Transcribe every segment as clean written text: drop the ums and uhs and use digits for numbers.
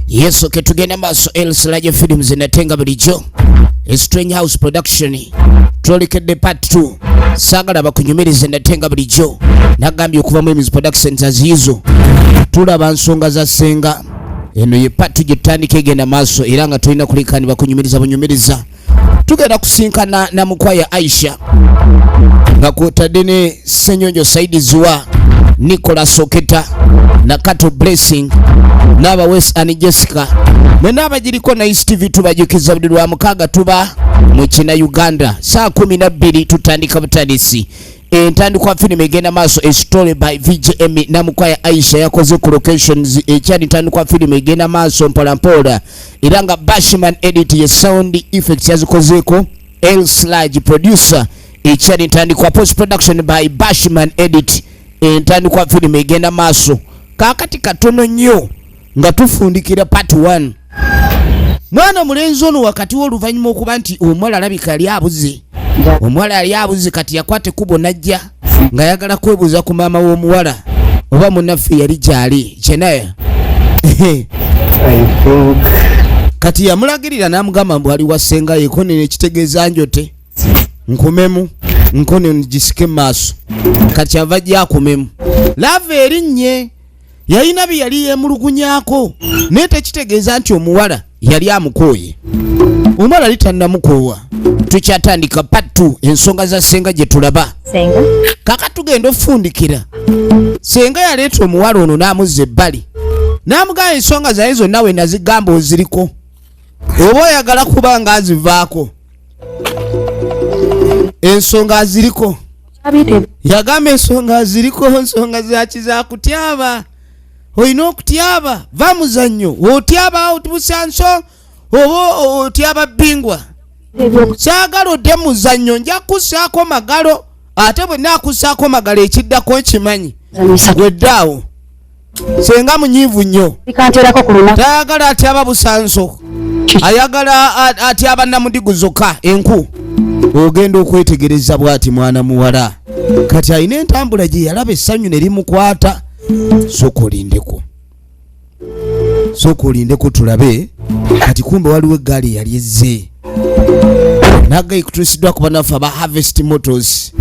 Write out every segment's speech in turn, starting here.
Yesu ketugenda maso Elslaje Films inatenga bulijjo. Strange House Production. Trolikedde part 2. Sagala bakunyumiriza inatenga bulijjo. Nagambye okuva mu Ems Productions azizo. Tulaba nsonga za senga. Eno ye part 2 gitandika egenda maso era nga tulina kulikani bakunyumiriza bunyumiriza. Tugenda kusinkana na mukwaya Aisha. Nga kwotadde ne Senyonjo Saidi Zuwa, Nicolas Soketa na Kato Blessing n'aba West and Jessica mwenaba jiriko na East TV tubajukiza buli lwa mukaga tuba mu Kina Uganda saa 12 tutandika butandisi entandikwa filime egenda maaso a story by VJM na mukwaya Aisha yakoze ku locations ekyali entandikwa filime egenda maaso mpolampola era nga Bashman edit ye sound effects yazikozeko Elslaje producer ekyali entandikwa post production by Bashman edit entandikwa filime egenda maaso kakati katono nnyo nga tufundikira part 1 mwana mulenzi ono wakati w'oluvannyuma okuba nti omuwala alabika yali abuze omuwala yali abuze kati yakwate kubo najja nga yagala kwebuuza ku maama w'omuwala oba munnaffe yali gyali kyenaya kati yamulagirira n'amugamba mbu ali wasenga yekonene ekitegeeza njote nkomemu nkonene gisike maaso kati ava gyakomemu lava erinnye yalina bye yali yemulugunyako naye tekitegeeza nti omuwala yali amukooye omuwala litannamukoowa tukyatandika part 2 ensonga za senga gye tulaba kaka tugenda ofundikira senga yaleeta omuwala ono n'amuzza ebbali n'amugamba ensonga zaye zonna we nazigamba oziriko oba oyagala kuba nga azivaako ensonga aziriko yagamba ensonga aziriko ensonga zakizakutyaba oyina okutyaba va muzannyo otyaba otubusanso oba otyaba bingwa saagala odde muzannyo nja kussaako magalo ate bwe naakussaako magalo ekiddako kimanyi weddaawo senga munyiivu nnyo tayagala atyaba busanso ayagala atyaba namudigu zokka enku ogenda okwetegereza bwati mwana muwala kati alina entambula gye yalaba essanyu ne limukwata sooka olindeko tulabe kati kumbe waliwo eggaali yali ezze nagayi kutuusiddwa ku banaffe aba Harvest Motors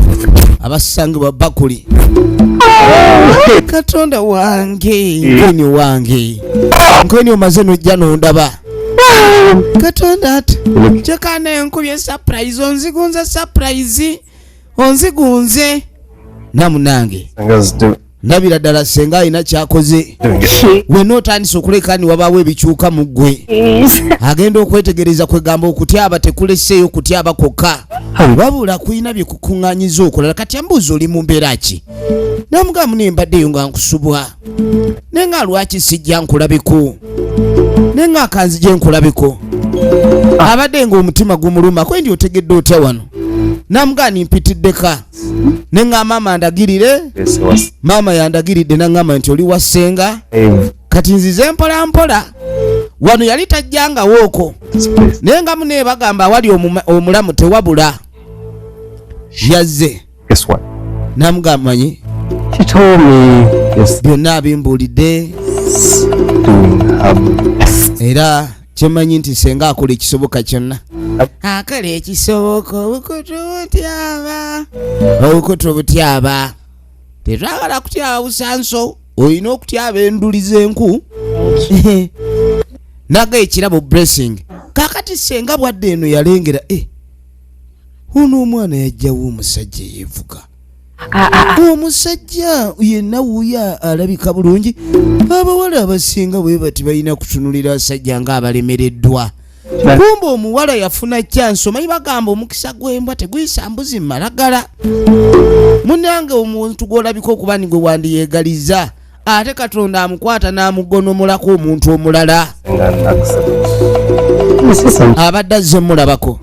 abasangibwa bakuli katonda wange nkweni omaze nojja nondaba katonda ati kyekana enkubye surprise onzigunze namunange nabira ddala senga alina kyakoze wenna otandise okulekani wabaawo ebikyuka mu ggwe agenda okwetegereza kwegamba okutyaba tekuleseeyo kutyaba kwokka wabula kulina bye kukuŋŋaanyiza okulala kati ambuuza oli mu mbeera ki namugamba nembaddeyo nga nkusubwa nenga lwaki sijja nkulabiko nenga akanzi gye nkulabiko abadde ng'omutima gumuluma kwendi otegedde otya wano namugamba nimpitiddeka nenga maama andagirire maama yandagiridde nangamba nti oli wasenga kati nzize mpolampola wano yali tajjangawooko naye nga mune bagamba awali omulamu tewabula yazze namugamba manyi byonna abimbuulidde era kyemanyi nti senga akola ekisoboka kyonna akola ekisoboka obukutu obutyaba tetwagala kutyaba busanso olina okutyaba enduli z'enku naga ekirabo Blessing kakati senga bwadde eno yalengera ono omwana yajjawo omusajja yeevuga omusajja yenna wuuya alabika bulungi abawala abasinga bwe bati balina kutunulira abasajja nga abalemereddwa kumbe omuwala yafuna kyanso manyi bagamba omukisa gw'embwa teguyisa mbuzi malagala munange omuntu gw'olabika okuba ni gwe wandiyeegaliza ate katonda amukwata n'amugonomolako omuntu omulala abadde azze mulabako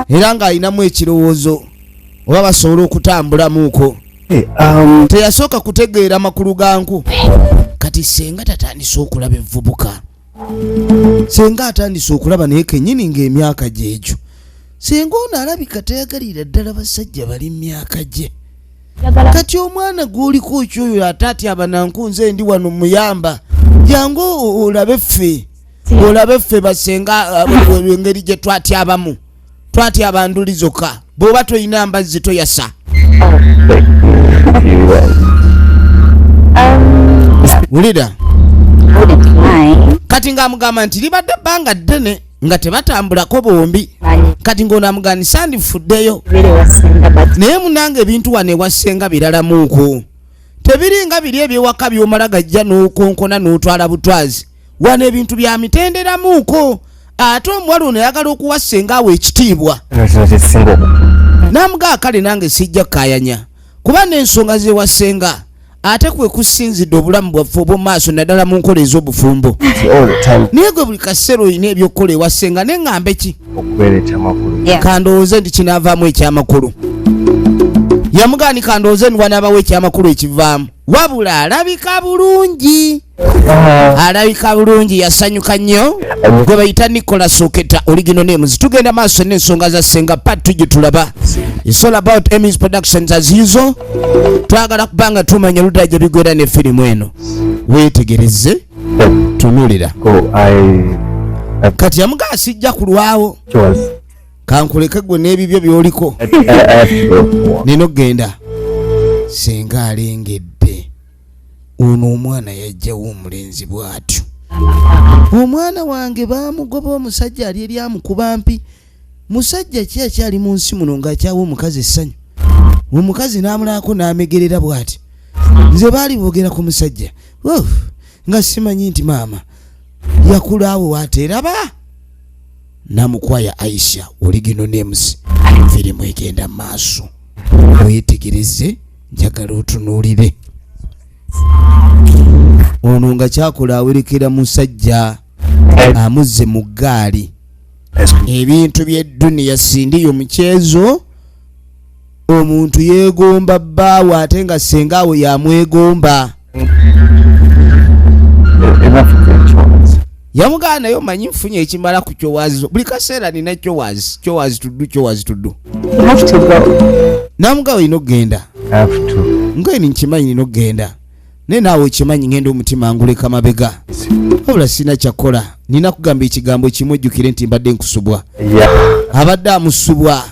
era ng'alinamu ekirowoozo oba basobola okutambulamuuko teyasooka kutegeera makulu ganku kati senga tatandise okulaba evvubuka senga atandise okulaba naye kennyini ng'emyaka gyegyo senga ono alabika tayagalira ddala basajja bali myaka gye kati omwana gw'oliko ekyoyo ate atyaba nanku nze ndi wano muyamba jangu olabe ffe olabe ffe basenga engeri gye twatyabamu twatyaba nduli zokka bw'oba toyina mbazzi toyasa wulira kati ng'amugamba nti libadde bbanga ddene nga tebatambulako bombi kati ng'onaamugamba sandifuddeyo naye munange ebintu wano ewasenga biralamuuko tebiringa biri ebyewaka by'omala gajja n'okonkona n'otwala butwazi wano ebintu bya mitenderamuuko ate omuwala ono yagala okuwasenga awo ekitiibwa n'amugaa kale nange sijja kukayanya kuba n'ensonga zewasenga ate kwe kusinzidde obulamu bwaffe obw'omaaso naddala mu nkola ez'obufumbo naye gwe buli kaseera olina ebyokukola ewasenga neŋŋambe ki kandowooze nti kinaavaamu ekyamakulu yamugaani kandowooze nti wanaabawo ekyamakulu ekivaamu wabula alabika bulungi yasanyuka nnyo gwe bayita Nicholas Oketa original names tugenda maaso n'ensonga za senga part tujje tulaba it's all about Emmys Productions as usual twagala kubanga tumanya ludda gye bigwera ne firimu eno weetegereze tunulira kati yamugaa sijja kulwawo kankuleke gwe n'ebibyo byoliko nino genda senga alengedde ono omwana yajjawo omulenzi bw'atyo omwana wange baamugoba omusajja ali eri amukuba mpi musajja ki akyali mu nsi muno ng'akyawa omukazi essanyu omukazi n'amulaako n'amegerera bw'ati nze baali boogera ku musajja nga simanyi nti maama yakulaawo wateeraba namukwaya Aisha original names firimu egenda maaso weetegereze njagala otunuulire ono nga kyakola awerekera musajja amuzze mu ggaali ebintu by'edduniya sindiyo mukyezo omuntu yeegomba bbaawe ate nga sengaawe yamwegomba yamugaa naye omanyi nfunye ekimala ku kyowazi buli kaseera nina kyowazi tuddu namugaa olina okgenda ngaeni nkimanyi nina okgenda naye naawe okimanyi ngenda omutima nguleka mabega wabula sina kyakola nina kugamba ekigambo kimu ejjukire nti mbadde nkusubwa abadde amusubwa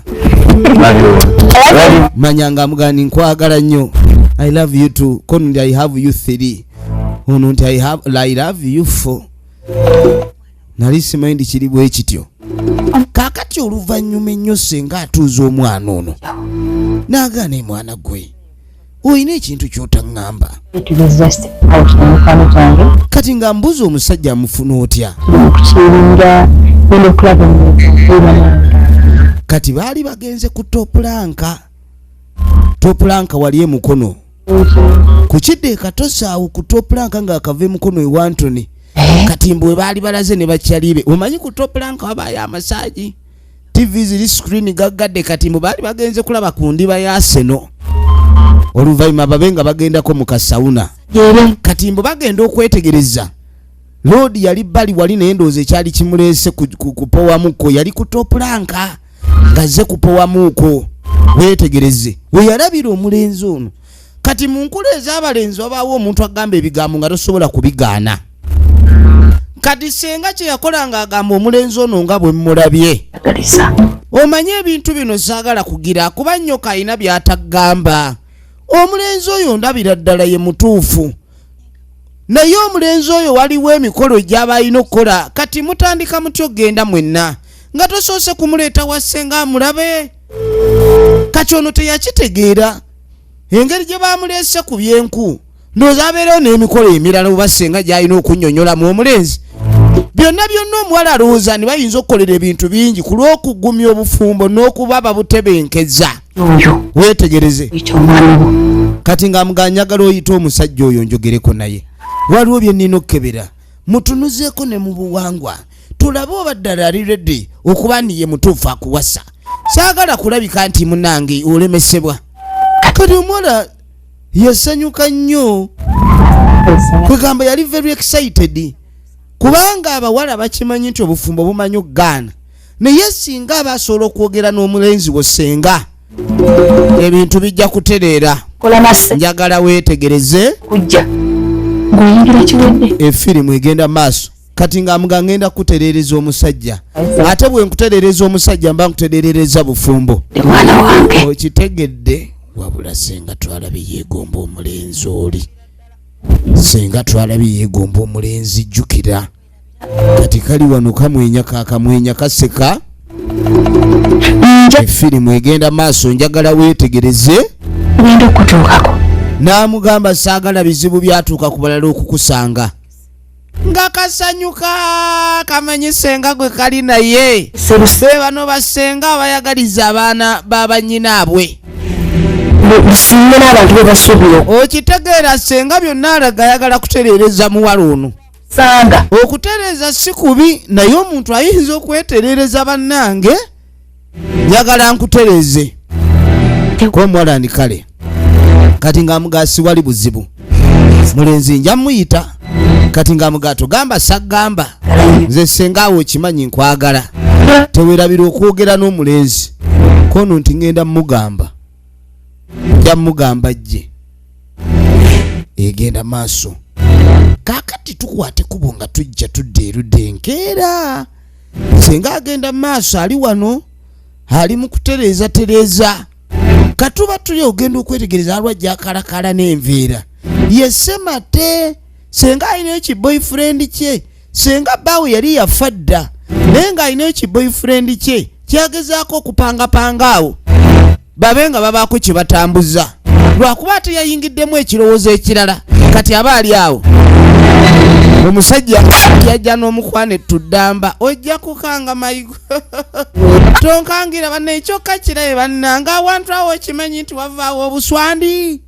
manyanga amugani nkwagala nnyo I love you too kono nti I have you 3 ono nti I love you 4 nali simanyi ndi kiri bwe kityo kaakati oluvannyuma ennyo senga atuuza omwana ono n'agaana mwana gwe oyina ekintu ky'otaŋŋamba kati nga mbuza omusajja amufuna otya kati baali bagenze ku topulanka wali emukono ku kidde ekatosaawo ku topulanka ng'akava emukono ewa Antony kati mbwe baali balaze ne bakyalibe omanyi ku topulanka wabaayo amasaaji TV ziri screen gaggadde kati mbwe baali bagenze kulaba ku ndiba ya Arsenal oluvannyuma babe nga bagendako mu kasawuna kati mbwe bagenda okwetegereza Lord yali bali wali naye ndowooza ekyali kimuleese kupowamuko yali ku topulanka ngazze kupowamuko weetegereze we yalabira omulenzi ono kati mu nkula ez'abalenzi wabaawo omuntu agamba ebigambo nga tosobola kubigaana kati senga kye yakola ng'agamba omulenzi ono nga bwe mmulabye omanye ebintu bino saagala kugira kuba nnyoka alina by'atagamba omulenzi oyo ndabira ddala ye mutuufu naye omulenzi oyo waliwo emikolo gy'aba alina okukola kati mutandika mutyo genda mwenna nga tosoose kumuleeta wasenga amulabe kati ono teyakitegeera engeri gye baamuleese ku byenku ndowooza abeerewo n'emikolo emirala oba senga gy'alina okunnyonnyolamu omulenzi byonna omuwala alowooza ne bayinza okukolera ebintu bingi ku lw'okugumya obufumbo n'okuba babutebenkeza weetegereze kati ng'amuganyagala oyita omusajja oyo njogereko naye waliwo bye nnina okkebera mutunuzeeko ne mu buwangwa tulabe oba ddala ali reddi okuba niye mutuufu akuwasa saagala kulabika nti munange olemesebwa kati omuwala yasanyuka nnyo kwegamba yali very excited kubanga abawala bakimanyi nti obufumbo bumanyi okugaana naye singa abasobola okwogera n'omulenzi wosenga ebintu bijja kutereera njagala weetegereze efirimu egenda maaso kati nga ngenda kuterereza omusajja ate bwe nkuterereza omusajja mba nkuterereza bufumbo mwana wange okitegedde wabula senga twalabye yeegomba omulenzi oli senga twalabye yeegomba omulenzi jjukira kati kali wano kamwenya kakamwenya kaseka efirimu egenda maaso njagala weetegereze ngenda okutuukako n'amugamba saagala bizibu byatuuka ku balala okukusanga nga kasanyuka kamanyi senga gwe kali naye be bano basenga abayagaliza abaana b'abanyinaabwe businga n'abantu be basuubira okitegeera senga byonna alaga ayagala kutereereza muwala ono sanga okutereeza si kubi naye omuntu ayinza okwetereereza bannange njagala nkutereeze k'omuwala ndi kale kati ng'amugasi wali buzibu mulenzi nja muyita kati ng'amugato gamba sagamba nze sengaawo okimanyi nkwagala teweerabira okwogera n'omulenzi kono nti ngenda mugamba nja mugamba jje egenda maaso kakati tukwate kubo nga tujja tudde erudde enkeera senga agenda maaso ali wano ali mu kutereeza tereeza katuba tuli ogenda okwetegereza alwajja akalakala n'enveera yesemate senga alina ekiboyfriend kye senga bbaawe yali yafa dda naye ng'alina ekiboyfriend kye kyagezaako okupangapanga awo babe nga babaako kye batambuza lwakuba ate yayingiddemu ekirowoozo ekirala kati aba ali awo omusajja yajja n'omukwane tuddamba ojja kukanga mayigo tonkangira banna ekyokka kirabe bannanga awantu awo okimanyi nti wavaawo obuswandi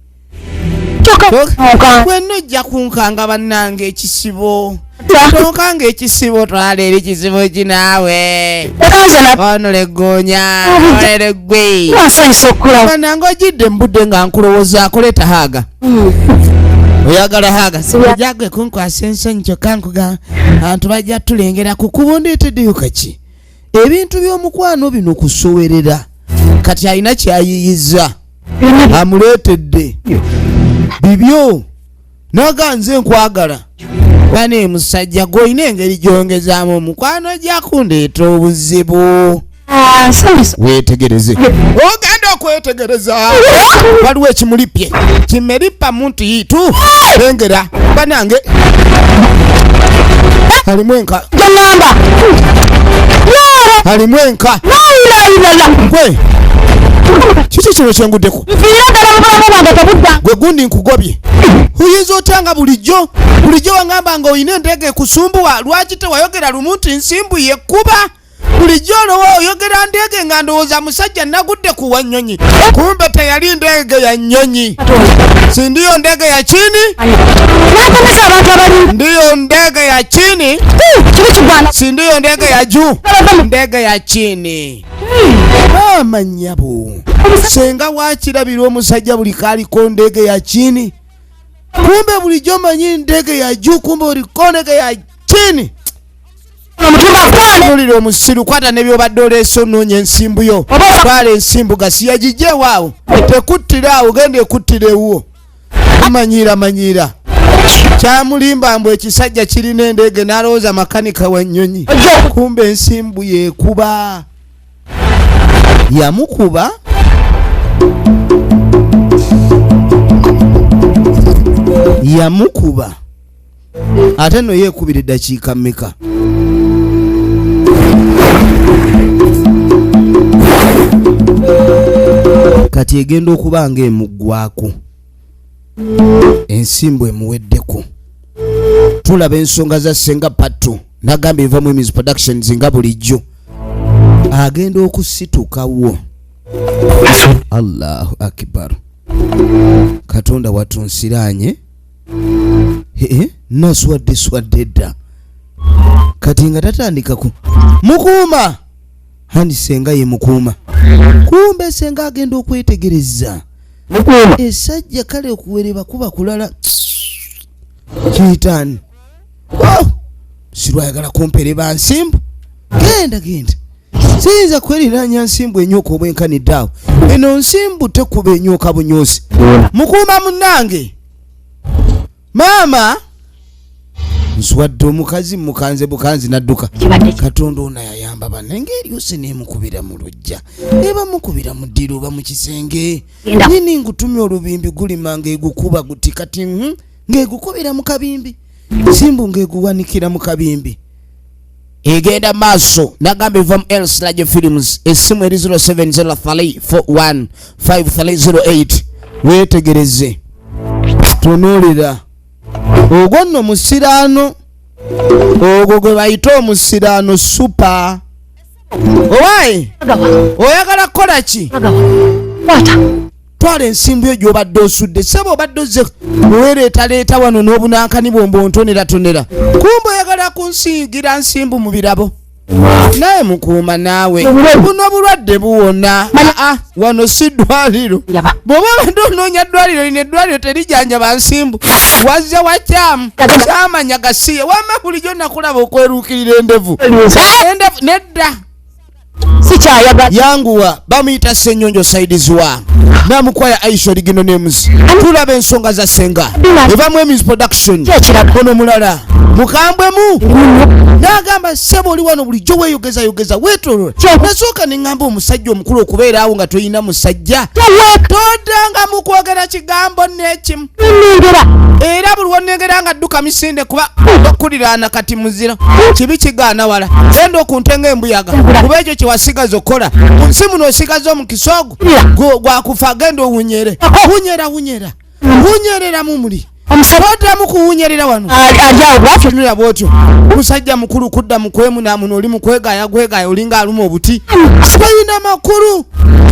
kwenna ojja kunkanga bannanga ekisibo tonkanga ekisibo twala eri kisibo kinaawe ono leggoonya olere gwe bannanga ojidde mbudde nga nkulowoozaako leeta haaga oyagala haga sijagwe kunkwasa ensonyi kyokka nkuga abantu bajja tulengera ku kubo ndeeteddeyo kaki ebintu by'omukwano bino kusowerera kati alina kyayiyiza amuleetedde bibyo naga nze nkwagala bane musajja gw'olina engeri gyongezaamu omukwano ojja kundeeta obuzibu weetegereze ogenda okwetegereza waliwo ekimulipye kimeripa muntu yitu lengera banange alimu enka alimu enka gwe kiki kino kyenguddeko gwe gundi nkugobye oyinza otanga bulijjo wangamba nga oyina enteege ekusumbuwa lwaki tewayogera lumu nti nsimbu yekkuba bulijjo olowa oyogera ndeege nga ndowooza musajja nagudde ku wanyonyi kumbe teyali ndeege ya nnyonyi si ndiyo ndege ya chini ndiyo ndege ya chini si ndiyo ndege ya juu ndege ya chini amanyabo senga wakirabira omusajja buli kaaliko ndege ya chini kumbe bulijjo manyi ndege ya juu kumbe oliko ndege ya chini olira omusiru kwata nebyobadde oleese onoonya ensimbu yo twala ensimbu gasiya gijje waawo tekuttira awo genda ekuttira ewuwo manyira kyamulimba mbu ekisajja kirina endege n'alowooza makanika wa nnyonyi kumbe ensimbu yeekuba yamukuba ate no yeekubira eddakiika mmeka kati egenda okuba nga emuggwako ensimbu emuweddeko tulaba ensonga za senga pattu nagamba eva mu Emiz Productions nga bulijjo agenda okusitukawo Allahu Akbar Katonda watunsiranye naswadde dda kati nga tatandika ku mukuuma hani senga ye mukuuma kumbe senga agenda okwetegereza esajja kale okuwereba kuba kulala kiyitani sirwayagala kumpereba nsimbu genda siyinza kweriranya nsimbu enyoka obwenkanidde awo eno nsimbu tekuba enyoka bunyoosi mukuuma munnange maama nswadde omukazi mukanze bukanzi nadduka kibadde Katonda ono yayamba bannange eryose nemukubira mu lujja eba mukubira mu ddiro oba mu kisenge nini ngutumya olubimbi gulima ng'egukuba guti kati ng'egukubira mu kabimbi simbu ng'eguwanikira mu kabimbi egenda maaso nagambe vom else Lajja Films essimu eri 0703415308 weetegereze tunuulira ogwo nno musiraano ogwo gwe bayita omusiraano supa owaayi oyagala kukola ki twala ensimbu yo gy'obadde osudde saba obadde ozze weereetaleeta wano n'obunankani bwombo ontonera kumba oyagala kunsiigira nsimbu mu birabo naye mukuuma naawe buno bulwadde buwona wano si ddwaliro bw'oba obadde onoonya ddwaliro lino eddwaliro terijanjaba nsimbu wazza wakyamu kyamanya gasiye wama bulijjo nakulaba okweruukirira endevu nedda sikyayagala yanguwa bamuyita Ssenyonjo Saidiziwa namukwaya Aisha Original Names tulaba ensonga za senga evamu Emis Production ono mulala mukambwemu nagamba sebo oli wano bulijjo weeyogeza weetolola nasooka neŋŋamba omusajja omukulu okubeera awo nga toyina musajja todanga mu kwogera kigambo n'ekimu era buli wonnengera nga dduka misinde kuba okuliraana kati muzira kibi kigaana wala genda okuntenga embuyaga kuba ekyo kyewasigaza okukola mu nsi muno osigaza omukisa ogwo gwakufa genda owunyere wunyerera mumuli odamu kuwunyerera wano tunula bwotyo musajja mukulu kudda mukwemunaamuno oli mukwegaya olinga aluma obuti sibalina makulu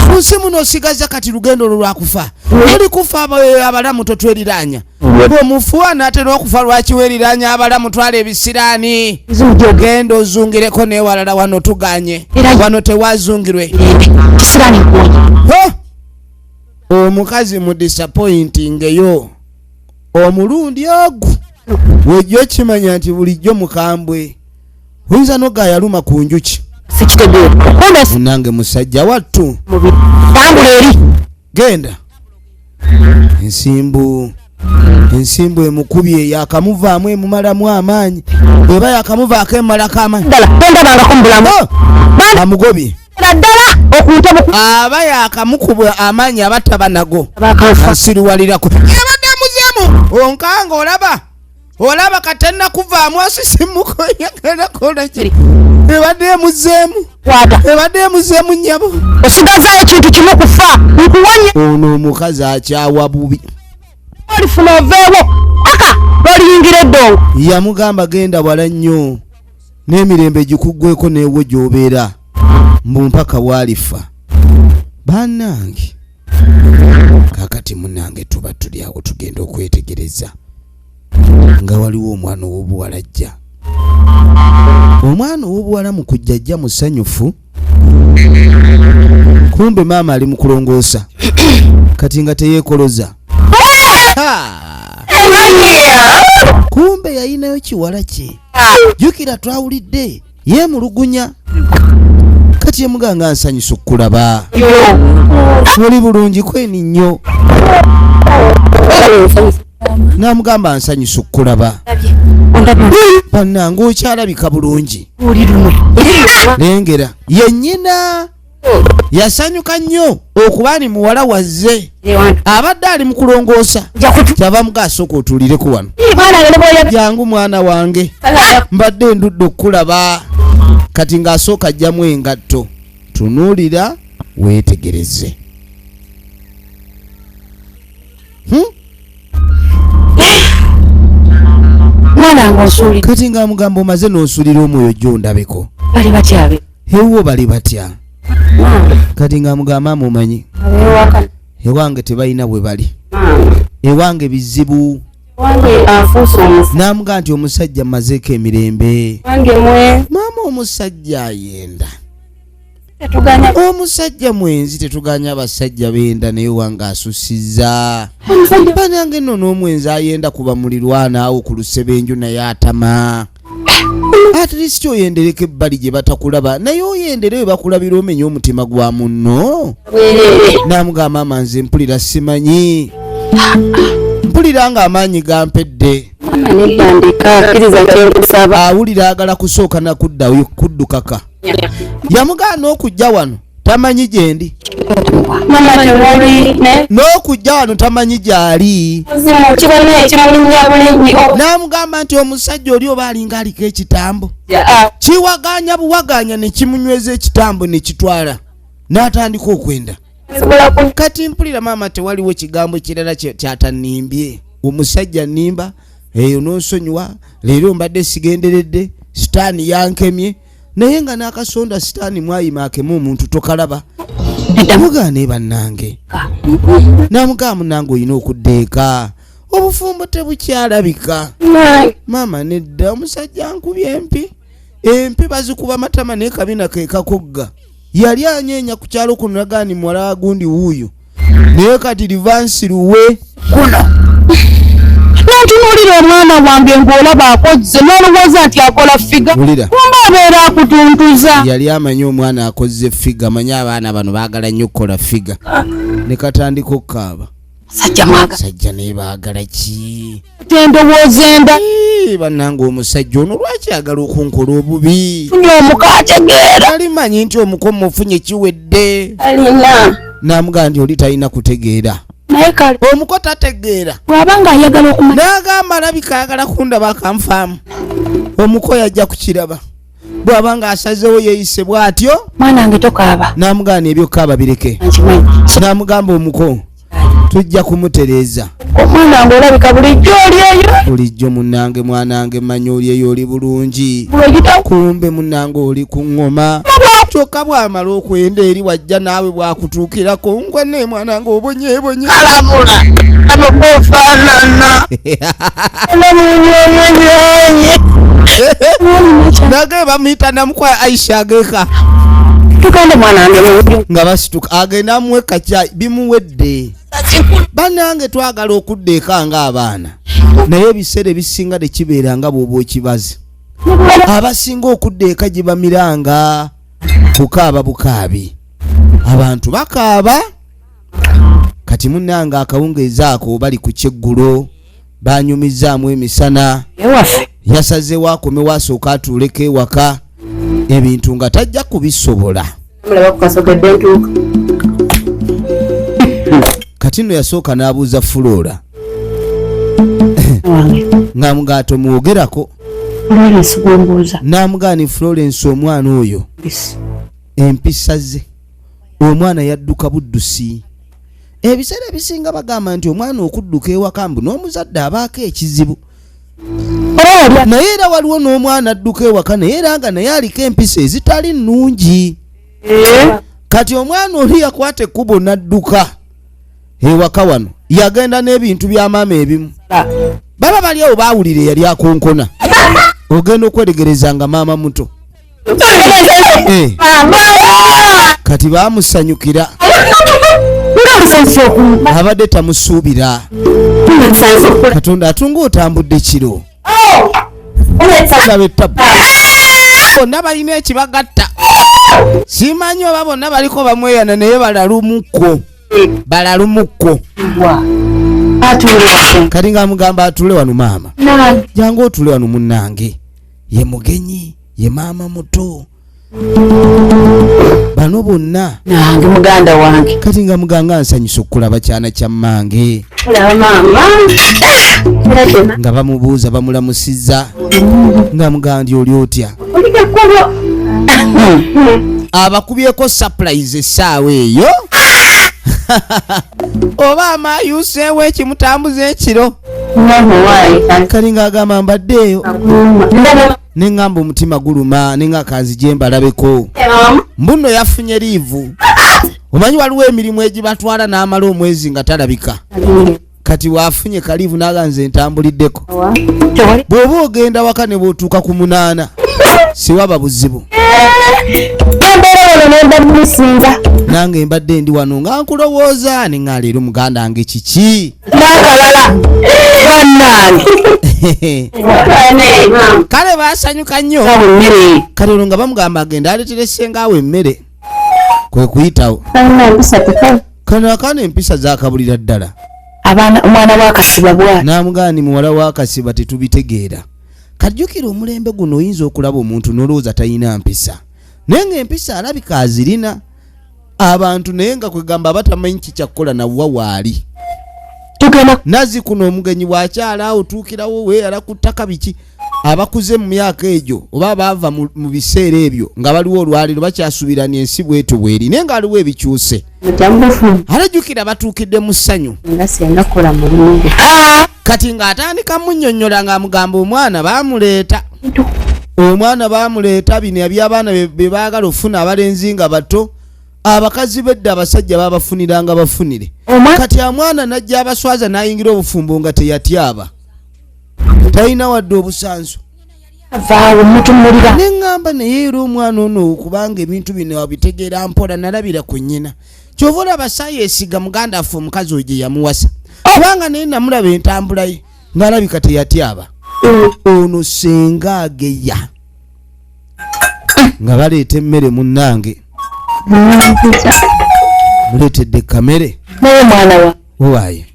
mu nsi muno osigaza kati lugendo olwo lwakufa oli kufa abalamu totweriranya bw'omufuwa n'atera okufa lwaki weeriranya abalamu twala ebisiraani genda ozungireko newalala wano tuganye wano tewazungirwe omukazi mu disappointing eyo omulundi ogwo wejjo kimanya nti bulijjo mukambwe oyinza nogayaluma ku njuki munange musajja wattu genda ensimbu emukubye yakamuvaamu emumalamu amaanyi eba yakamuvaako emumalako amaanyi amugobye aba yakamukuba amaanyi abataba nago asiriwalirako ebadde muzemu onkanga olaba katanna kuvaamu asisimuko yagala kolaki ebadde muzemu nyabo osigaza ekintu kimu kufa nkuwonya ono omukazi akyawa bubi olifuna oveewo aka loliyingira eddongo yamugamba genda wala nnyo n'emirembe gikuggweko neewe gy'obeera mbu mpaka walifa bannange kakati munange tuba tuli awo tugenda okwetegereza nga waliwo omwana ow'obuwala ajja omwana ow'obuwala mu kujja ajja musanyufu kumbe maama ali mu kulongoosa kati nga teyeekoloza kumbe yayinayo kiwala kye jjukira twawulidde yeemulugunya kati yemuganga nsanyusa okukulaba oli bulungi kweni nnyo namugamba nsanyusa okukulaba bannange okyalabika bulungi lengera yennyina yasanyuka nnyo okuba ni muwala wazze abadde ali mu kulongoosa kyava mugasooka otuulireko wano jangu mwana wange mbadde ndudde okukulaba kati ng'asooka ajjamu engatto tunuulira weetegereze kati ng'amugamba omaze n'osuulira omwoyo gyo ndabeko ewo bali batya kati ng'amugamba amumanyi ewange tebalina bwe bali ewange bizibu n'amugamba nti omusajja mmazeeko emirembe maama omusajja ayenda omusajja mwenzi tetuganya abasajja benda naye wange asusizza banange nno n'omwenzi ayenda kuba mulirwana awo ku lusebenju naye atama at least oyendereko ebbali gye batakulaba naye oyendere we bakulabira omenya omutima gwa munno namugamba nze mpulira simanyi mpulira nga amaanyi gampedde Anitandika akkiriza kyenkusaba. Awulira agala kusooka na kuddayo kuddukaka. Yamugaana okujja wano tamanyi gyendi. Mama tewali ne. N'okujja wano tamanyi gy'ali. Muzimu kibona ekimulinya bulingi. N'amugamba nti omusajja oli oba alinga aliko ekitambo. Kiwaganya buwaganya ne kimunyweza ekitambo ne kitwala. N'atandika okwenda. Kati mpulira maama tewaliwo kigambo kirala kyatanimbye. Omusajja nnimba eyo n'onsonyiwa leero mbadde sigenderedde sitaani yankemye naye nga n'akasonda sitaani mwayima akemu omuntu tokalaba. Mugaane bannange. Namugamba nange olina okuddeeka. Obufumbo tebukyalabika. Maama nedda omusajja nkubye empi. Empi bazikuba matama naye kabina ke kakogga. Yali anyeenya ku kyalo kuno nagaani muwala gundi wuuyo. Naye kati livansi luwe kuno. Nantunuulira omwana wange ng'olaba akozze n'olowooza nti akola figa. Wulira. Kumba abeera akutuntuza. Yali amanyi omwana akozze figa, manyi abaana bano baagala nnyo okukola figa. Ne katandika okukaaba. Sajja mwaga. Sajja naye baagala ki? Tendowooza enda. Bannange omusajja ono lwaki agala okunkola obubi? Funye omukategeera. Alimanyi nti omukomo ofunye kiwedde. Alina. Namugamba nti oli talina kutegeera. Naye kale Omuko tategeera. bw'aba ng'ayagala okumanya. N'agamba alabika ayagala kundaba akanfaamu. Omuko yajja kukiraba. Bw'aba ng'asazeewo yeeyise bw'atyo. Mwana wange tokaaba. Namugamba ebyokaaba bireke. Nkimanyi. Namugamba omuko tujja kumutereeza. Omwana wange olabika bulijjo oli eyo. Bulijjo munnange mwanange mmanyi oli eyo oli bulungi. Kumbe munnange oli ku ŋŋoma. Kyokka bw'amala okwenda eri wajja naawe bw'akutuukirako ngwanne mwanange obonyeebonye. Alamula. Abakofaanana. Nage bamuyita namukwa Aisha ageeka. Tugende mwana wange mu budde. Nga basituka agenda amuweka caayi bimuwedde. Bannange twagala okuddeeka ng'abaana. Naye ebiseera ebisinga tekibeera nga bw'oba okibazi. Abasinga okuddeeka gye bamiranga kukaaba bukaabi. Abantu bakaaba. Kati munnange akawungeezi ako bali ku kyeggulo banyumizaamu emisana. Ewaffe. Yasazeewo akomewo asooka atuuleko ewaka. Ebintu nga tajja kubisobola. Mulaba ku kasogedde ntuuka. Kati nno yasooka n'abuuza Flora. Ng'amugamba tomwogerako. Florence gw'ombuuza. N'amugamba Florence omwana oyo. Empisa ze. Omwana yadduka buddusi. Ebiseera ebisinga bagamba nti omwana okudduka ewaka mbu n'omuzadde abaako ekizibu. Naye era waliwo n'omwana adduka ewaka naye era nga naye aliko empisa ezitali nnungi. Kati omwana oli yakwata ekkubo n'adduka ewaka wano yagenda n'ebintu bya maama ebimu. Baba bali awo baawulira yali akonkona. Ogenda okweregereza nga maama muto. Kati baamusanyukira. Abadde tamusuubira. Katonda atunga otambudde kiro. Bonna balina ekibagatta. Simanyi oba bonna baliko bamweyana naye balalumukko. Balalumukko. Kati ng'amugamba atule wano maama. Jangu otule wano munnange. Ye mugenyi, ye maama muto. Bano bonna nange muganda wange. Kati ng'amuganga nsanyusa okulaba kyana kya mmange. Nga bamubuuza bamulamusizza. Ng'amugamba ndi oli otya? Abakubyeko surprise essaawa eyo. Oba amayuseewo ekimutambuza ekiro. Kali ng'agamba mbaddeeyo. Neŋŋamba omutima guluma neŋŋakanzi gye mbalabeko. Mbuno yafunye liivu. Omanyi waliwo emirimu egibatwala n'amala omwezi nga talabika. Kati waafunye kaliivu n'aganze ntambuliddeko. Bw'oba ogenda waka ne bw'otuuka ku 8 siwaba buzibu. Nange mbadde ndi wano nga nkulowooza neŋŋa leero muganda wange kiki? Kale baasanyuka nnyo. Kale olwo nga bamugamba agenda aleetere ssengawe emmere. Kwe kuyitawo. Kano akaana empisa zaakabulira ddala. omwana wa Kasiba bwa namugani muwala wa Kasiba tetubitegeera. Kajjukira omulembe guno oyinza okulaba omuntu n'olowooza talina mpisa naye ng'empisa alabika azirina abantu naye nga kwegamba batamanyi kikyakukola nawwa waali nazi kuno omugenyi bw'akyala awo tuukirawo weeyala ku ttaka biki abakuze mu myaka egyo oba baava mu biseera ebyo nga baliwo olwaliro bakyasubirania ensi bwetyo bweri naye ng'aliwo ebikyuse alajjukira batuukidde mu ssanyu kati ng'atandika munnyonnyola ng'amugamba omwana baamuleeta bino eby'abaana be baagala ofuna abalenzi nga bato abakazi bedda abasajja babafuniranga bafunire kati omwana najja abaswaza n'ayingira obufumbo nga teyatyaba talina wadde obusanso neŋŋamba naye era omwana ono kubanga ebintu bino wabitegeera mpola nalabira ku nnyina kyova olaba sayeesiga muganda affe omukazi oyo gye yamuwasa kubanga naye namulaba entambula ye ng'alabika teyatyaba ono senga ageya nga baleeta emmere munnange muleetedde kamere owaye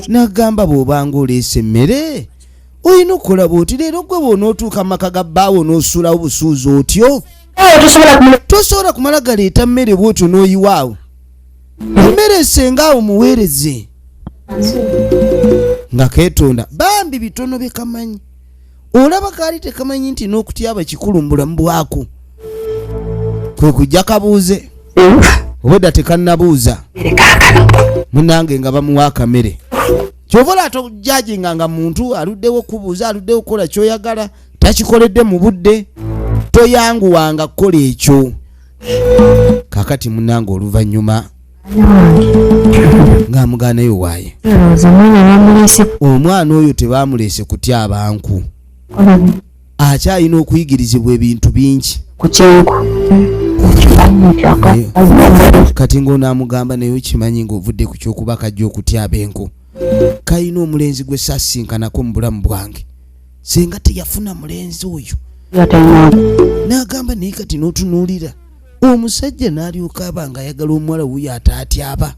nagamba bw'obanga oleese emmere olina okukola bw'oti leero gwe bw'onootuuka mu maka ga bbaawo n'osulawo obusuuzi otyo tosobola kumala galeeta mmere bw'otyo n'oyiwaawo emmere esengaawo muweereze nga keetonda bambi bitono bye kamanyi olaba kaali tekamanyi nti n'okutyaba kikulu mu bulamu bwako kwe kujja kabuuze obwedda tekannabuuza munange nga bamuwa akamere kyovola tojajinga nga muntu aluddewo kubuuza aluddewo kukola kyoyagala takikoledde mu budde toyanguwanga kukola ekyo kakati munange oluvannyuma ng'amugaanayo waaye omwana oyo tebamuleese kutya abantu akyalina okuyigirizibwa ebintu bingi kati ng'onaamugamba naye okimanyi ng'ovudde ku kyokuba kajja okutyaba enku kalina omulenzi gwe sasinkanako mu bulamu bwange senga teyafuna mulenzi oyo n'agamba naye kati n'otunuulira omusajja n'alyoka aba nga ayagala omuwala wuyo ataatyaba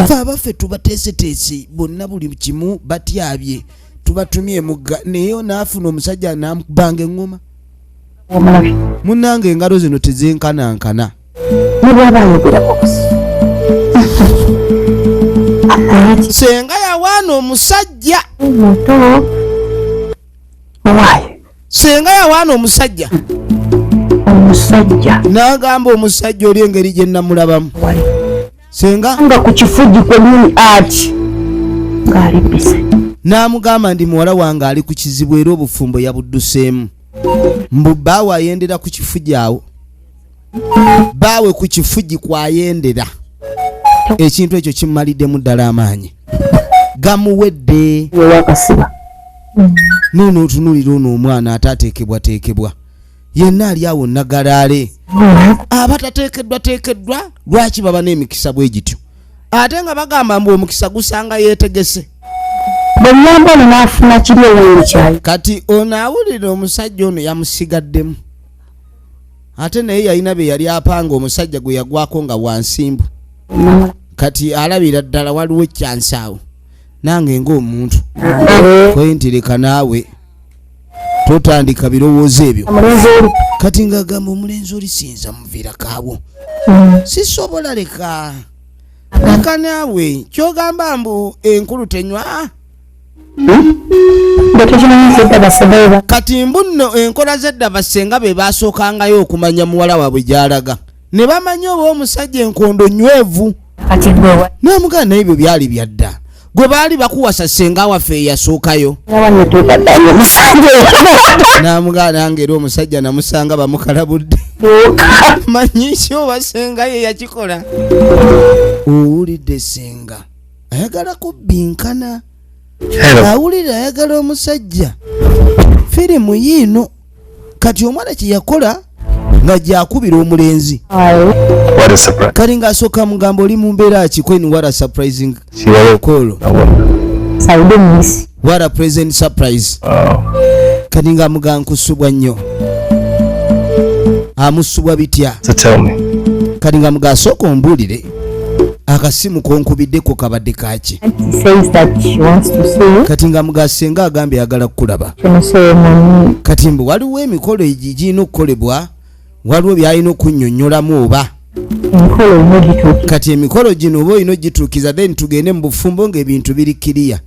fe abaffe tubateeseteese bonna buli kimu batyabye tubatumye mugga naye naafuna omusajja anamubanga eŋŋoma munnange engalo zino tezenkanankana senga yawaana omusajja senga yawaana omusajja n'agamba omusajja oli engeri gye namulabamu senga nga ku kifugi kwennyini ati ng'ali bise n'amugamba ndi muwala wange ali ku kizibu era obufumbo yabudduseemu mbu baawe ayendera ku kifugi awo baawe ku kifugi kwayendera ekintu ekyo kimumaliddemu ddala amaanyi gamuwedde Wakasiba noono otunuulira ono omwana ataateekebwateekebwa yenna ali awo nagalaale abatateekeddwateekeddwa lwaki baba n'emikisa bwe gityo ate nga bagamba mbu omukisa gusanga yeetegese bwenyamba ono n'afuna kiri ewuuli kyayi kati ono awulira omusajja ono yamusigaddemu ate naye yalina be yali apanga omusajja gwe yagwako nga wansimbu kati alabira ddala waliwo ekyansaawo nange ng'omuntu kwentereka naawe totandika birowoozo ebyo kati ng'agamba omulenzi oli siyinza muviira kaabo sisobola leka naawe kyogamba mbu enkulu tenywa kati mbu nno enkola z'edda bassenga be baasookangayo okumanya muwala waabwe gy'alaga ne bamanya oba omusajja enkondo nywevu n'amugana naye ebyo byali byadda gwe baali bakuwasa ssenga waffe eyasookayo n'amugana ngeri omusajja namusanga bamukalabudde manyisi oba ssenga ye yakikola owulidde ssenga ayagala kubbinkana awulira ayagala omusajja firimu yiino kati omwana kye yakola nga gyakubira omulenzi kali ng'asooka mugamba oli mu mbeera kikweni what a surprising call what a present surprise kali ng'amugamba nkusubwa nnyo amusubwa bitya kali ng'amugamba asooka ombuulire akasimu konkubiddeko kabadde kaki Auntie says that she wants to see you. kati nga mugasenga agambye ayagala kukulaba Kino ceremony. kati mbu waliwo emikolo egigina okukolebwa waliwo byalina okunnyonnyolamu oba Emikolo ino gituuki. kati emikolo gino oba olina ogituukiza then tugende mu bufumbo ng'ebintu biri kiriya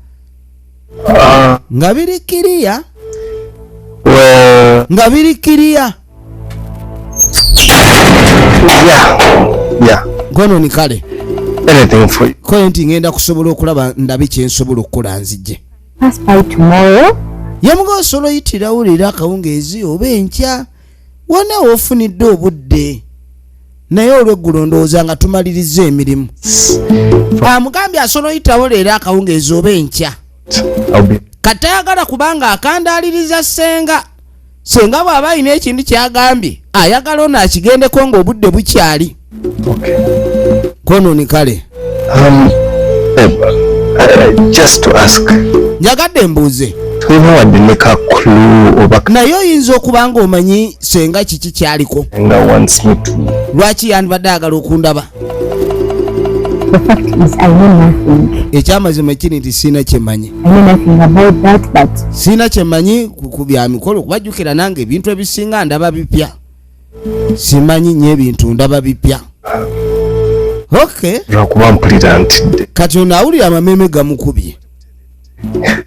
nga biri kiriya nga biri kiriya gono ni kale Anything for you. koye nti ngenda kusobola okulaba ndabe kyensobola okukola nzijje Pass by tomorrow. yamuga osobola oyitirawo leero akawungeezi oba enkya wonna woofunidde obudde naye olweggulo ndowooza nga tumaliriza emirimu amugambye asobola oyitirawo leero akawungeezi oba enkya I'll be. kati ayagala kubanga akandaaliriza senga bw'aba alina ekintu kyagambye ayagala ono akigendeko ng'obudde bukyali Okay. kono ni kale Just to ask. njagadde mbuuze Tulina wadde ne ka clue oba naye oyinza okuba ng'omanyi senga kiki kyaliko nga wants me to. lwaki yandibadde ayagala okundaba The fact is, I know nothing. ekyamazima kiri nti siina kyemanyi I know nothing about that, but siina kyemanyi ku bya mikolo kubajjukira nange ebintu ebisinga ndaba bipya simanyi nnyo ebintu ndaba bipya okay Lwakuba mpulira ntidde. kati ono awulira amameme gamukubye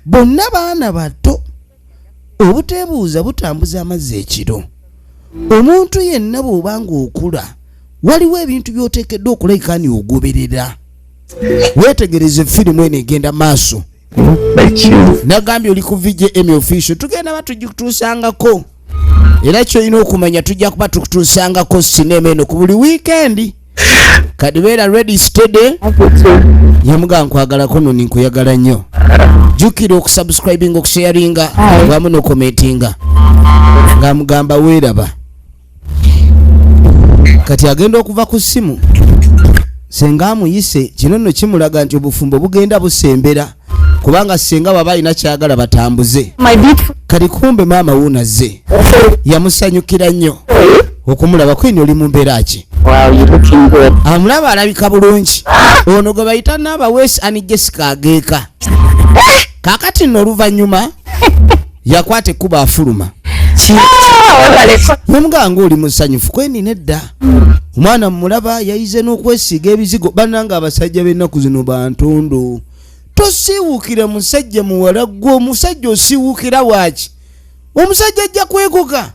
bonna baana bato obuteebuuza butambuza amazzi ekiro omuntu yenna bw'obanga okula waliwo ebintu by'oteekeddwa okulabika ni ogoberera weetegereze firimu eno egenda maaso Like you. nagambye oli ku VJM official tugenda batugikutuusangako era kyolina okumanya tujja kuba tukutuusangako sinema eno ku buli wiikendi kati beera ready steady I think so. yamuga nkwagalako no ninkuyagala nnyo jjukira okusubscribinga okusharinga wamu n'okomentinga ng'amugamba weeraba kati agenda okuva ku ssimu senga amuyise kino nno kimulaga nti obufumbo bugenda busembera kubanga senga baba alina kyagala batambuze My beautiful. kati kumbe maama wuunazze yamusanyukira nnyo okumulaba kwini oli mu mbeera ki Wow, you're looking good. amulaba alabika bulungi ono gwe bayita Naabaweesi ani Jessica ageeka kaakati nno oluvannyuma yakwata ekkuba afuluma nomuganga oli musanyufu kweni nedda omwana mumulaba yayize n'okwesiiga ebizigo bannanga abasajja b'ennaku zino bantondo tosiiwuukire musajja muwala gwe omusajja osiiwuukira waaki omusajja ajja kwegoga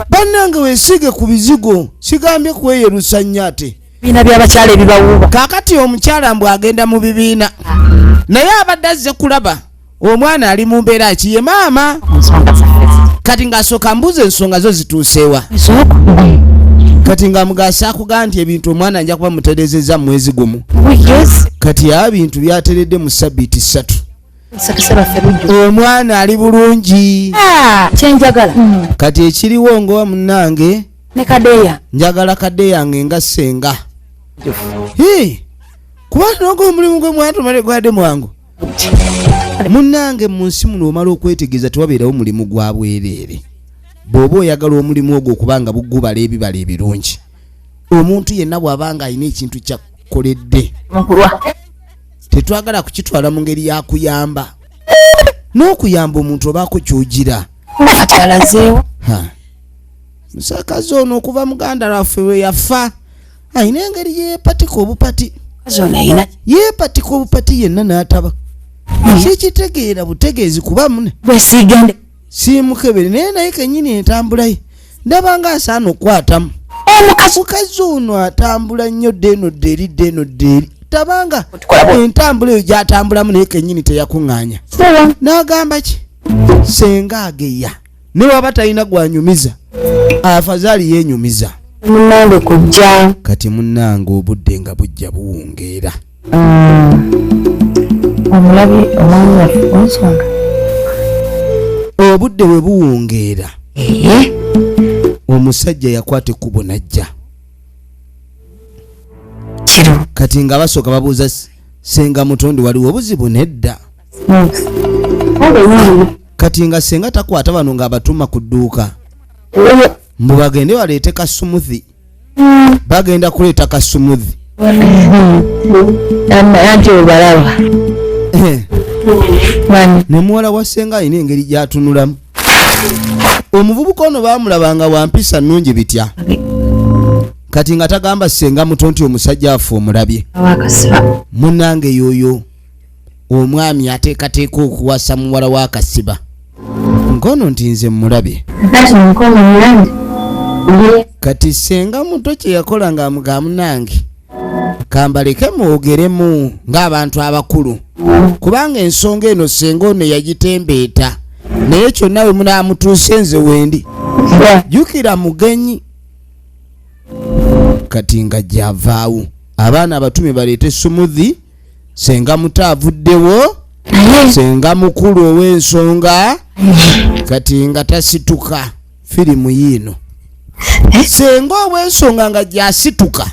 bannange weesiige ku bizigo sigambye kweyerusa nnyo ate Bina by'abakyala ebibawuuba. kaakati omukyala mbw agenda mu bibiina naye abadde azze kulaba omwana ali mu mbeera ki ye maama Nsonga zaffe. kati ng'asooka mbuuza ensonga zo zituusewa Ez'okuba. kati nga mugasa akugamba nti ebintu omwana nja kuba mutereezezza mu mwezi gumu Yes. kati ebintu byateredde mu sabbiiti 3 Sakise baffe lujju. omwana ali bulungi Kyenjagala. kati ekiriwo ngowa munnange Ne kadeya. njagala kadde yange nga senga kubanga noga omulimu gwe mwatumale gwadde mwangu munnange mu nsi muno omala okwetegeeza tewabeerawo mulimu gwa bwereere bw'oba oyagala omulimu ogwo okubanga bugubala ebibala ebirungi omuntu yenna bw'abanga alina ekintu kyakoledde Mukulwa. tetwagala kukitwala mu ngeri yakuyamba n'okuyamba omuntu obaako kyogira Kati alazeewo. musakazi ono okuva muganda lwaffe we yafa alina engeri yeepatika obupati Zona ina. yeepatika obupati yenna n'ataba sikitegeera butegeezi kuba mune Bwesigende. siimukebere naye naye kenyini entambulaye ndaba nga asaana okukwatamu omukazi ono atambula nnyo ddenodde eri ddenodde eri tabanga entambula eyo gyatambulamu naye kenyini teyakuŋŋaanya n'agamba ki senga ageya ne waba talina gwanyumiza afazaali yeenyumiza Munnange kujja. kati munnange obudde nga bujja buwungeera Omulabi omwami waffe onsonga. obudde we buwungeera omusajja yakwata ekkubo najja Kiro. kati nga basooka babuuza senga mutondi waliwo obuzibu nedda kati nga senga takwata bano ng'abatuma ku dduuka mbu bagende baleete kasumuthi bagenda kuleeta kasumuthi Ate obalaba. Ne muwala wa ssenga alina engeri gy'atunulamu. Omuvubuka ono baamulabanga wampisa nnungi bitya. Kati nga tagamba ssenga muto nti omusajja afe omulabye. Munnange yoyo omwami ateekateeka okuwasa muwala wa Kasiba. Nkono nti nze mmulabye. Kati ssenga muto kye yakola ng'amuga munnange kambaleke mwogeremu ng'abantu abakulu, kubanga ensonga eno ssenga ono yagitembeeta, naye kyonna we munaamutuuse nze wendi jjukira mugenyi. Kati nga gy'avaawo abaana abatume baleete sumudhi, ssenga muto avuddewo, ssenga mukulu ow'ensonga kati nga tasituka. Firimu yiino ssenga ow'ensonga nga gy'asituka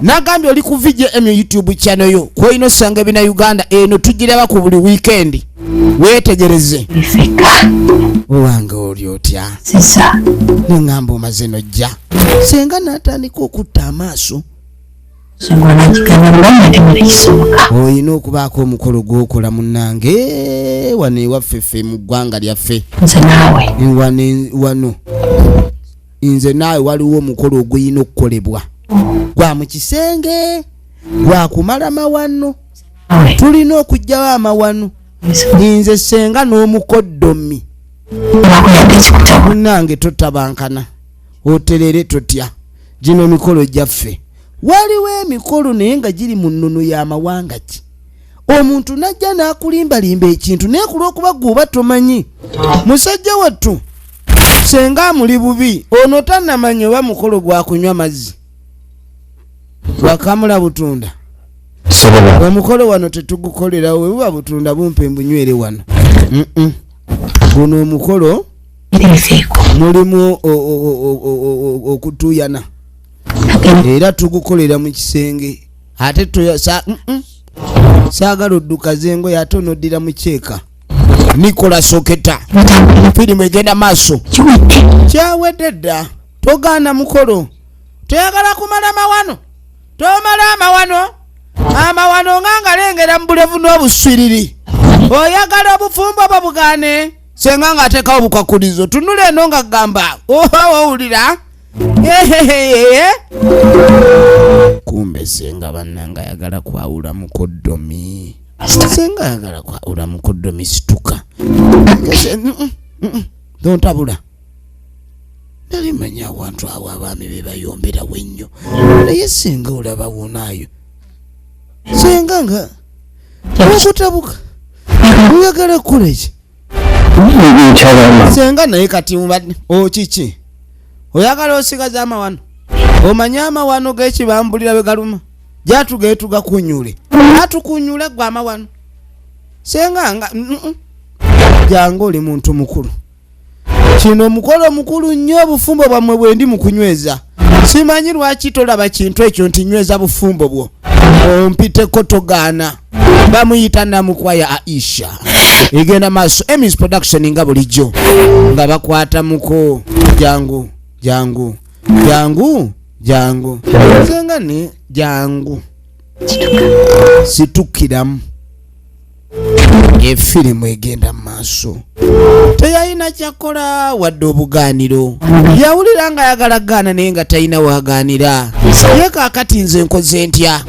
nagambye oli ku VJM YouTube channel yo kwolina osanga ebina Uganda eno tugiraba ku buli weekend. Weetegereze owange oli otya neŋŋamba omaze nojja. Ssenga n'atandika okutta amaaso. Olina okubaako omukolo gw'okola munnange wano ewaffe ffe mu ggwanga lyaffe. Wano nze naawe waliwo omukolo ogulina okukolebwa gwa mu kisenge gwa kumala mawano. Tulina okugyawo amawano nze ssenga n'omukoddomi. Munnange totabankana oterere totya, gino mikolo gyaffe. Waliwo emikolo naye nga giri mu nnono y'amawanga ki. Omuntu najja n'akulimbalimba ekintu naye ku lw'okuba gw'oba tomanyi musajja wattu ssenga muli bubi ono tannamanya oba mukolo gwa kunywa mazzi wakamula butunda. Omukolo wano tetugukolerawo, we buba butunda bumpe mbunywere wano. Guno omukolo mulimu okutuyana era tugukolera mu kisenge. Ate saagala odduka zengo ate onoddira mu kyeka. Nikola Soketa firimu egenda maaso. Kyawedde dda, togaana mukolo. Toyagala kumala mawano, tomala amawano. Amawano nga ngalengera mu bulevu n'obuswiriri. Oyagala obufumbo babugaane. Ssenga ng'ateekawo bukwakulizo. Tunula eno nga gamba owulira. Kumbe ssenga bannanga ayagala kwawula mukoddomi. Ssenga ayagala kwawula mukoddomi situka. Tontabula. Nali manya awantu awo abaami be bayomberawo ennyo. Naye ssenga olaba wonaayo. Ssenga nga okutabuka oyagala kukola ki? Ssenga naye kati mubadde okiki oyagala osigaza amawano. Omanya amawano g'ekibambulira bwe galuma gyatugeetuga kunyule atukunyule gwe amawano. Ssenga nga jangu oli muntu mukulu. Kino omukolo mukulu nnyo obufumbo bwammwe bwe ndi mukunyweza. Simanyi lwaki tolaba kintu ekyo nti nyweza bufumbo bwo. Ompiteko togaana. Bamuyita Namukwaya Aisha. Egenda maaso Emmys Production nga bulijjo nga bakwata muko jangu. Ssenga ne jangu situkiramu. Efirimu egenda maaso. Teyalina kyakola wadde obugaaniro. Yawulira nga ayagala gaana naye nga talina wagaanira. Ye kaakati nze nkoze ntya?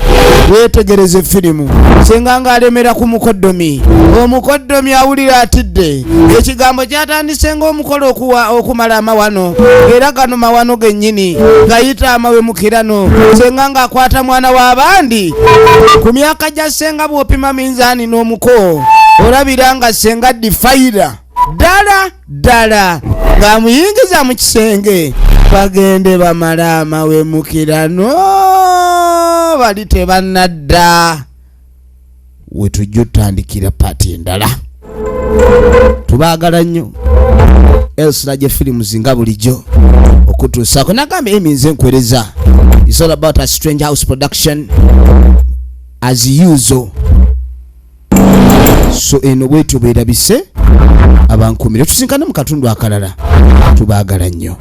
Weetegereze efirimu. Ssenga ng'alemera ku mukoddomi. Omukoddomi awulira atidde. Ekigambo kyatandise ng'omukolo okumala amawano. Era gano mawano gennyini gayita amawemukirano. Ssenga ng'akwata mwana w'abandi. Ku myaka gya ssenga bw'opima minzaani n'omuko olabira nga ssenga difayira ddala ng'amuyingiza mu kisenge bagende bamala amawemukirano bali tebannadda. We tujja otandikira paati endala. Tubaagala nnyo Elsra gye Films nga bulijjo okutuusaako. Nagambe Emmys enkwereza. It's all about a Strange House production as usual. So eno bwetyo bwerabise abankumire tusinkana mu katundu akalala. Tubaagala nnyo.